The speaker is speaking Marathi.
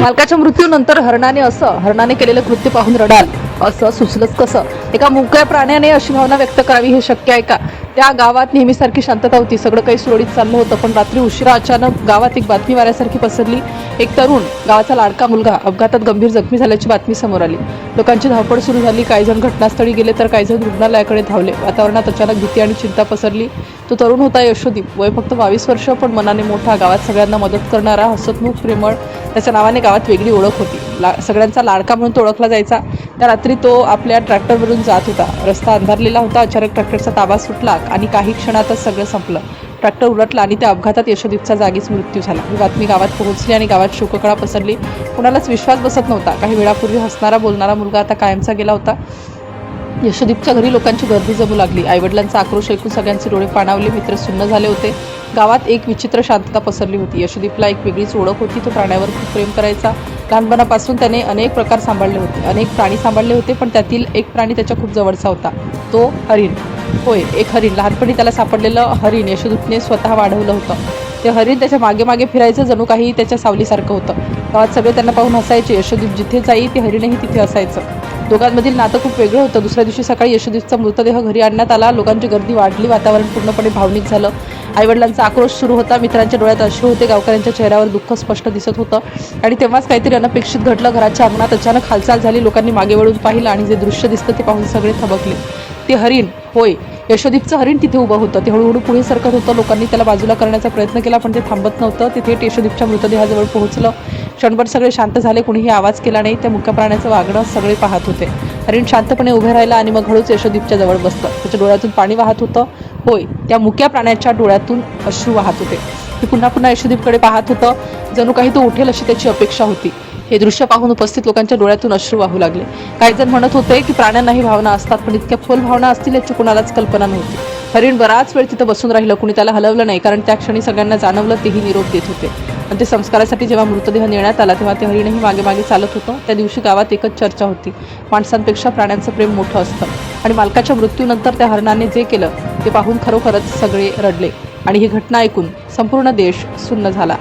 मालकाच्या मृत्यूनंतर हरणाने केलेलं कृत्य पाहून रडाल असं सुचलंच कसं? एका मुक्या प्राण्याने अशी भावना व्यक्त करावी हे शक्य आहे का? त्या गावात नेहमीसारखी शांतता होती, सगळं काही सुरळीत चाललं होतं. पण रात्री उशिरा अचानक गावात एक बातमी वाऱ्यासारखी पसरली. एक तरुण, गावाचा लाडका मुलगा अपघातात गंभीर जखमी झाल्याची बातमी समोर आली. लोकांची धावपळ सुरू झाली. काही जण घटनास्थळी गेले तर काही जण रुग्णालयाकडे धावले. वातावरणात अचानक भीती आणि चिंता पसरली. तो तरुण होता यशोदीप. वय फक्त 22 वर्ष, पण मनाने मोठा, गावात सगळ्यांना मदत करणारा, हसतमुख, प्रेमळ. त्याच्या नावाने गावात वेगळी ओळख होती. सगळ्यांचा लाडका म्हणून तो ओळखला जायचा. त्या रात्री तो आपल्या ट्रॅक्टरवरून जात होता. रस्ता अंधारलेला होता. अचानक ट्रॅक्टरचा ताबा सुटला आणि काही क्षणातच सगळं संपलं. ट्रॅक्टर उलटला आणि त्या अपघातात यशोदीपचा जागीच मृत्यू झाला. ही बातमी गावात पोहोचली आणि गावात शोककळा पसरली. कुणालाच विश्वास बसत नव्हता. काही वेळापूर्वी हसणारा, बोलणारा मुलगा आता कायमचा गेला होता. यशोदीपच्या घरी लोकांची गर्दी जमू लागली. आईवडिलांचा आक्रोश ऐकून सगळ्यांचे डोळे पाणावले. मित्र सुन्न झाले होते. गावात एक विचित्र शांतता पसरली होती. यशोदीपला एक वेगळीच ओळख होती. तो प्राण्यावर खूप प्रेम करायचा. लहानपणापासून त्याने अनेक प्राणी सांभाळले होते, पण त्यातील एक प्राणी त्याच्या खूप जवळचा होता. तो हरिण. होय, एक हरिण. लहानपणी त्याला सापडलेलं हरिण यशोदीपने स्वतः वाढवलं होतं. ते हरिण त्याच्या मागे मागे फिरायचं, जणू काही त्याच्या सावलीसारखं होतं. गावात सगळे त्यांना पाहून हसायचे. यशोदीप जिथे जाई ते हरिणही तिथे असायचं. दोघांमधील नातं खूप वेगळं होतं. दुसऱ्या दिवशी सकाळी यशोदीपचा मृतदेह घरी आणण्यात आला. लोकांची गर्दी वाढली. वातावरण पूर्णपणे भावनिक झालं. आईवडिलांचा आक्रोश सुरू होता. मित्रांच्या डोळ्यात अश्रू होते. गावकऱ्यांच्या चेहऱ्यावर दुःख स्पष्ट दिसत होतं. आणि तेव्हाच काहीतरी अनपेक्षित घडलं. घराच्या अंगणात अचानक हालचाल झाली. लोकांनी मागे वळून पाहिलं आणि जे दृश्य दिसतं ते पाहून सगळे थबकले. ते हरिण, होय, यशोदीपचं हरिण तिथे उभं होतं. ते हळूहळू पुढे सरकत होतं. लोकांनी त्याला बाजूला करण्याचा प्रयत्न केला, पण ते थांबत नव्हतं. ते थेट यशोदीपच्या मृतदेहाजवळ पोहोचलं. क्षणभर सगळे शांत झाले. कुणीही आवाज केला नाही. त्या मुक्या प्राण्याचं वागणं सगळे पाहत होते. हरिण शांतपणे उभे राहिला आणि मग हळूच यशोदीपच्या जवळ बसलं. त्याच्या डोळ्यातून पाणी वाहत होतं. होय, त्या मुक्या प्राण्याच्या डोळ्यातून अश्रू वाहत होते. ते पुन्हा पुन्हा यशोदीपकडे पाहत होतं, जणू काही तो उठेल अशी त्याची अपेक्षा होती. हे दृश्य पाहून उपस्थित लोकांच्या डोळ्यातून अश्रू वाहू लागले. काही जण म्हणत होते की प्राण्यांनाही भावना असतात, पण इतक्या खोल भावना असतील याची कुणालाच कल्पना नव्हती. हरिण बराच वेळ तिथं बसून राहिलं. कुणी त्याला हलवलं नाही, कारण त्या क्षणी सगळ्यांना जाणवलं तेही निरोप देत होते. आणि ते संस्कारासाठी जेव्हा मृतदेह नेण्यात आला तेव्हा ते हरिणही मागे मागे चालत होतं. त्या दिवशी गावात एकच चर्चा होती, माणसांपेक्षा प्राण्यांचं प्रेम मोठं असतं. आणि मालकाच्या मृत्यूनंतर त्या हरणाने जे केलं ते पाहून खरोखरच सगळे रडले. आणि ही घटना ऐकून संपूर्ण देश सुन्न झाला.